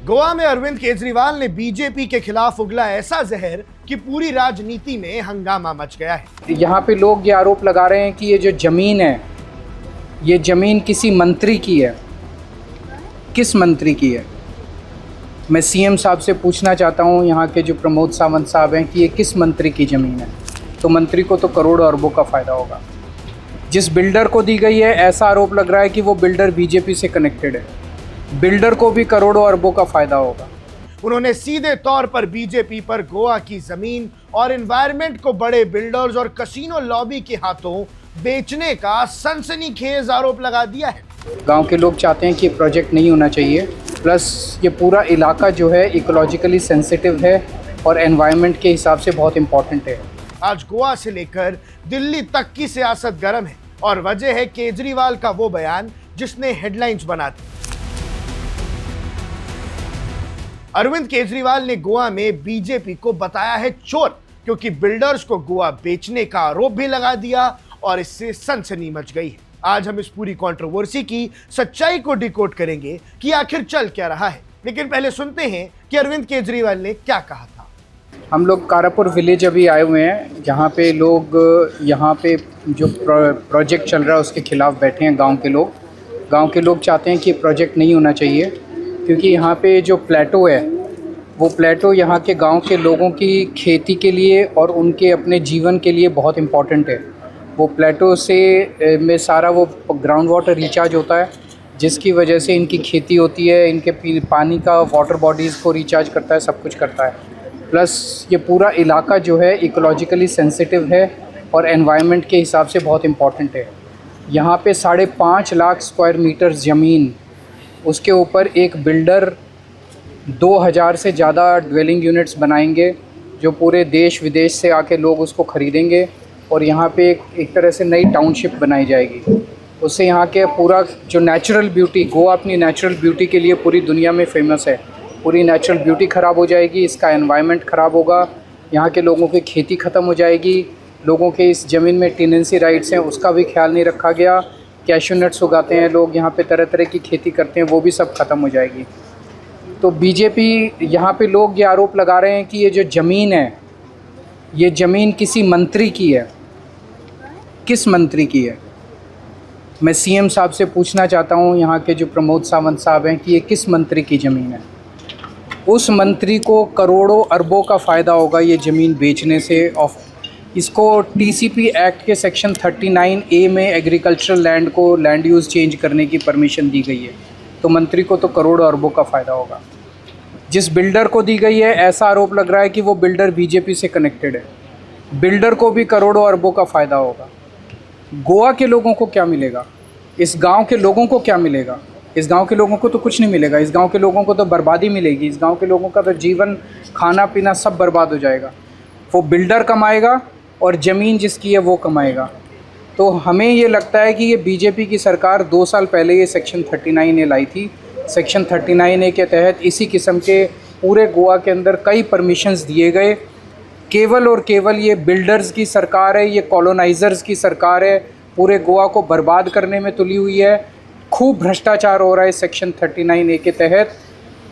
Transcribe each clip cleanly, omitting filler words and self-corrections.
गोवा में अरविंद केजरीवाल ने बीजेपी के खिलाफ उगला ऐसा जहर कि पूरी राजनीति में हंगामा मच गया है। यहाँ पे लोग ये आरोप लगा रहे हैं कि ये जो ज़मीन है, ये ज़मीन किसी मंत्री की है। किस मंत्री की है? मैं सीएम साहब से पूछना चाहता हूँ, यहाँ के जो प्रमोद सावंत साहब हैं, कि ये किस मंत्री की ज़मीन है। तो मंत्री को तो करोड़ों अरबों का फ़ायदा होगा। जिस बिल्डर को दी गई है, ऐसा आरोप लग रहा है कि वो बिल्डर बीजेपी से कनेक्टेड है। बिल्डर को भी करोड़ों अरबों का फ़ायदा होगा। उन्होंने सीधे तौर पर बीजेपी पर गोवा की जमीन और एनवायरनमेंट को बड़े बिल्डर्स और कसिनो लॉबी के हाथों बेचने का सनसनीखेज आरोप लगा दिया है। गांव के लोग चाहते हैं कि ये प्रोजेक्ट नहीं होना चाहिए, प्लस ये पूरा इलाका जो है इकोलॉजिकली सेंसिटिव है और एनवायरनमेंट के हिसाब से बहुत इम्पोर्टेंट है। आज गोवा से लेकर दिल्ली तक की सियासत गर्म है और वजह है केजरीवाल का वो बयान जिसने हेडलाइंस बना दी। अरविंद केजरीवाल ने गोवा में बीजेपी को बताया है चोर, क्योंकि बिल्डर्स को गोवा बेचने का आरोप भी लगा दिया और इससे सनसनी मच गई है। आज हम इस पूरी कंट्रोवर्सी की सच्चाई को डिकोड करेंगे कि आखिर चल क्या रहा है। लेकिन पहले सुनते हैं कि अरविंद केजरीवाल ने क्या कहा था। हम लोग कारापुर विलेज अभी आए हुए हैं, जहाँ पे लोग यहाँ पे जो प्रोजेक्ट चल रहा है उसके खिलाफ बैठे हैं। गांव के लोग चाहते हैं कि प्रोजेक्ट नहीं होना चाहिए, क्योंकि यहाँ पे जो प्लेटो है, वो प्लेटो यहाँ के गांव के लोगों की खेती के लिए और उनके अपने जीवन के लिए बहुत इम्पॉर्टेंट है। वो प्लेटो से में सारा वो ग्राउंड वाटर रिचार्ज होता है, जिसकी वजह से इनकी खेती होती है, इनके पानी का वाटर बॉडीज़ को रिचार्ज करता है, सब कुछ करता है। प्लस ये पूरा इलाका जो है इकोलॉजिकली सेंसिटिव है और एनवायरनमेंट के हिसाब से बहुत इम्पॉर्टेंट है। यहाँ पे 5.5 लाख स्क्वायर मीटर ज़मीन, उसके ऊपर एक बिल्डर 2000 से ज़्यादा ड्वेलिंग यूनिट्स बनाएंगे, जो पूरे देश विदेश से आके लोग उसको ख़रीदेंगे और यहाँ पे एक तरह से नई टाउनशिप बनाई जाएगी। उससे यहाँ के पूरा जो नेचुरल ब्यूटी, गोवा अपनी नेचुरल ब्यूटी के लिए पूरी दुनिया में फेमस है, पूरी नेचुरल ब्यूटी ख़राब हो जाएगी, इसका एनवायरनमेंट ख़राब होगा, यहाँ के लोगों की खेती ख़त्म हो जाएगी, लोगों के इस ज़मीन में टेनेंसी राइट्स हैं उसका भी ख्याल नहीं रखा गया, कैशू नट्स उगाते हैं लोग, यहाँ पे तरह तरह की खेती करते हैं, वो भी सब ख़त्म हो जाएगी। तो बीजेपी, यहाँ पे लोग ये आरोप लगा रहे हैं कि ये जो ज़मीन है, ये ज़मीन किसी मंत्री की है। किस मंत्री की है? मैं सीएम साहब से पूछना चाहता हूँ, यहाँ के जो प्रमोद सावंत साहब हैं, कि ये किस मंत्री की ज़मीन है। उस मंत्री को करोड़ों अरबों का फ़ायदा होगा ये ज़मीन बेचने से। इसको टीसीपी एक्ट के सेक्शन 39A में एग्रीकल्चरल लैंड को लैंड यूज़ चेंज करने की परमिशन दी गई है, तो मंत्री को तो करोड़ों अरबों का फ़ायदा होगा। जिस बिल्डर को दी गई है, ऐसा आरोप लग रहा है कि वो बिल्डर बीजेपी से कनेक्टेड है। बिल्डर को भी करोड़ों अरबों का फ़ायदा होगा। गोवा के लोगों को क्या मिलेगा? इस गांव के लोगों को क्या मिलेगा? इस गांव के लोगों को तो कुछ नहीं मिलेगा। इस गांव के लोगों को तो बर्बादी मिलेगी। इस गांव के लोगों का तो जीवन, खाना पीना सब बर्बाद हो जाएगा। वो बिल्डर कमाएगा और ज़मीन जिसकी है वो कमाएगा। तो हमें ये लगता है कि ये बीजेपी की सरकार 2 साल पहले ये सेक्शन 39A लाई थी। सेक्शन 39A के तहत इसी किस्म के पूरे गोवा के अंदर कई परमिशंस दिए गए। केवल और केवल ये बिल्डर्स की सरकार है, ये कॉलोनाइज़र्स की सरकार है, पूरे गोवा को बर्बाद करने में तुली हुई है। खूब भ्रष्टाचार हो रहा है सेक्शन 39A के तहत।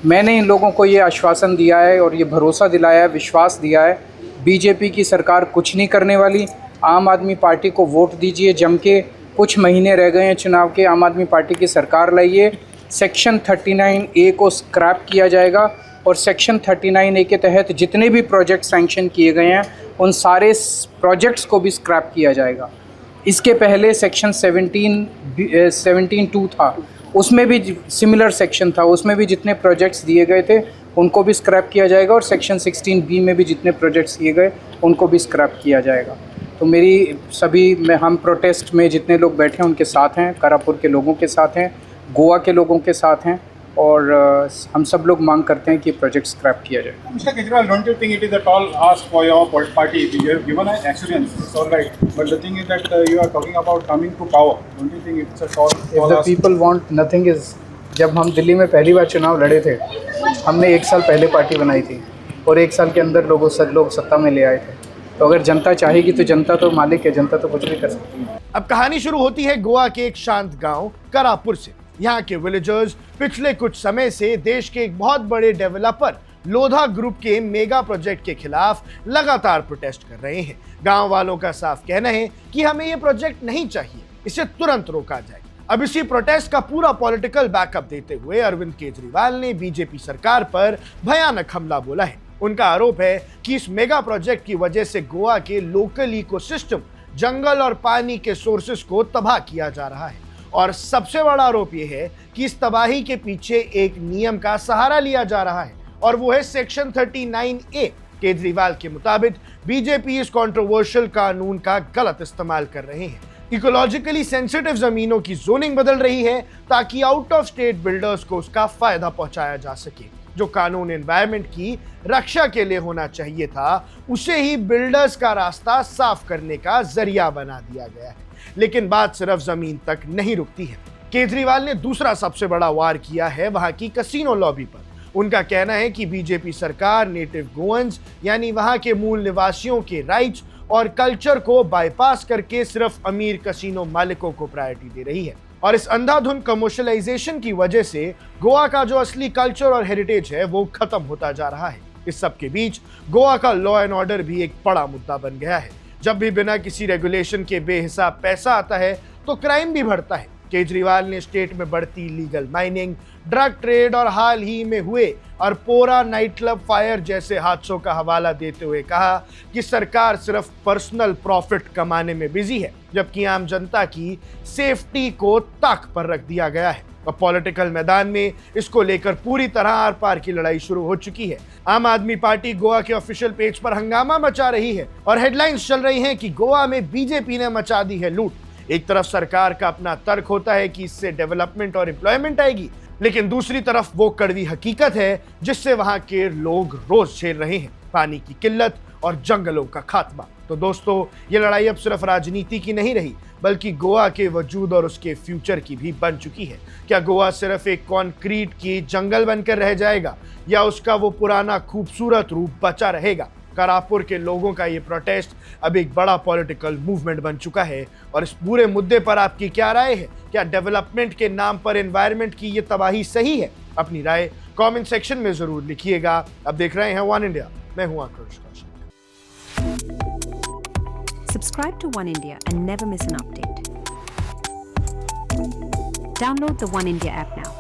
मैंने इन लोगों को ये आश्वासन दिया है और ये भरोसा दिलाया है, विश्वास दिया है, बीजेपी की सरकार कुछ नहीं करने वाली। आम आदमी पार्टी को वोट दीजिए जम के, कुछ महीने रह गए हैं चुनाव के, आम आदमी पार्टी की सरकार लाइए। सेक्शन 39A को स्क्रैप किया जाएगा और सेक्शन 39A के तहत जितने भी प्रोजेक्ट सैंक्शन किए गए हैं उन सारे प्रोजेक्ट्स को भी स्क्रैप किया जाएगा। इसके पहले सेक्शन 17(2) था, उसमें भी सिमिलर सेक्शन था, उसमें भी जितने प्रोजेक्ट्स दिए गए थे उनको भी स्क्रैप किया जाएगा और सेक्शन 16B में भी जितने प्रोजेक्ट्स दिए गए उनको भी स्क्रैप किया जाएगा। तो हम प्रोटेस्ट में जितने लोग बैठे हैं उनके साथ हैं, कारापुर के लोगों के साथ हैं, गोवा के लोगों के साथ हैं और हम सब लोग मांग करते हैं कि प्रोजेक्ट स्क्रैप किया जाए। Mr. Kejriwal, don't you think it is a tall ask for your party? You have given an assurance, it's all right. But the thing is that you are talking about coming to power. Don't you think it's a tall If the ask? people want, nothing is. जब हम दिल्ली में पहली बार चुनाव लड़े थे, हमने 1 साल पहले पार्टी बनाई थी और 1 साल के अंदर लोग सत्ता में ले आए थे। तो अगर जनता चाहेगी तो जनता तो मालिक है, जनता तो कुछ भी कर सकती है। अब कहानी शुरू होती है गोवा के एक शांत गांव करापुर से, यहाँ के विलेजर्स पिछले कुछ समय से देश के एक बहुत बड़े डेवलपर लोधा ग्रुप के मेगा प्रोजेक्ट के खिलाफ लगातार प्रोटेस्ट कर रहे हैं। गांव वालों का साफ कहना है कि हमें ये प्रोजेक्ट नहीं चाहिए, इसे तुरंत रोका जाए। अब इसी प्रोटेस्ट का पूरा पॉलिटिकल बैकअप देते हुए अरविंद केजरीवाल ने बीजेपी सरकार पर भयानक हमला बोला है। उनका आरोप है कि इस मेगा प्रोजेक्ट की वजह से गोवा के लोकल इकोसिस्टम, जंगल और पानी के सोर्सेस को तबाह किया जा रहा है। और सबसे बड़ा आरोप यह है कि इस तबाही के पीछे एक नियम का सहारा लिया जा रहा है और वो है सेक्शन 39A। केजरीवाल के मुताबिक बीजेपी इस कंट्रोवर्शियल कानून का गलत इस्तेमाल कर रहे हैं। इकोलॉजिकली सेंसिटिव जमीनों की जोनिंग बदल रही है ताकि आउट ऑफ स्टेट बिल्डर्स को उसका फायदा पहुंचाया जा सके। जो कानून एनवायरनमेंट की रक्षा के लिए होना चाहिए था, उसे ही बिल्डर्स का रास्ता साफ करने का जरिया बना दिया गया है। लेकिन बात सिर्फ जमीन तक नहीं रुकती है। केजरीवाल ने दूसरा सबसे बड़ा वार किया है वहां की कसिनो लॉबी पर। उनका कहना है कि बीजेपी सरकार नेटिव गोवंस यानी वहां के मूल निवासियों के राइट्स और कल्चर को बाईपास करके सिर्फ अमीर कसिनो मालिकों को प्रायोरिटी दे रही है। और इस अंधाधुंध कमर्शियलाइजेशन की वजह से गोवा का जो असली कल्चर और हेरिटेज है वो खत्म होता जा रहा है। इस सब के बीच गोवा का लॉ एंड ऑर्डर भी एक बड़ा मुद्दा बन गया है। जब भी बिना किसी रेगुलेशन के बेहिसाब पैसा आता है तो क्राइम भी बढ़ता है। केजरीवाल ने स्टेट में बढ़ती लीगल माइनिंग, ड्रग ट्रेड और हाल ही में हुए अरपोरा नाइट क्लब फायर जैसे हादसों का हवाला देते हुए कहा कि सरकार सिर्फ पर्सनल प्रॉफिट कमाने में बिजी है, जबकि आम जनता की सेफ्टी को ताक पर रख दिया गया है। और पॉलिटिकल मैदान में इसको लेकर पूरी तरह आर पार की लड़ाई शुरू हो चुकी है। आम आदमी पार्टी गोवा के ऑफिशियल पेज पर हंगामा मचा रही है और हेडलाइंस चल रही हैं कि गोवा में बीजेपी ने मचा दी है लूट। एक तरफ सरकार का अपना तर्क होता है कि इससे डेवलपमेंट और एम्प्लॉयमेंट आएगी, लेकिन दूसरी तरफ वो कड़वी हकीकत है जिससे वहां के लोग रोज झेल रहे हैं, पानी की किल्लत और जंगलों का खात्मा। तो दोस्तों, ये लड़ाई अब सिर्फ राजनीति की नहीं रही, बल्कि गोवा के वजूद और उसके फ्यूचर की भी बन चुकी है। क्या गोवा सिर्फ एक कॉन्क्रीट की जंगल बनकर रह जाएगा या उसका वो पुराना खूबसूरत रूप बचा रहेगा? करापुर के लोगों का ये प्रोटेस्ट अब एक बड़ा पॉलिटिकल मूवमेंट बन चुका है। और इस पूरे मुद्दे पर आपकी क्या राय है? क्या डेवलपमेंट के नाम पर एनवायरनमेंट की ये तबाही सही है? अपनी राय कमेंट सेक्शन में जरूर लिखिएगा। अब देख रहे हैं वन इंडिया, मैं हूं आकृष Kaushik. Subscribe to One India and never miss an update. Download the One India app now.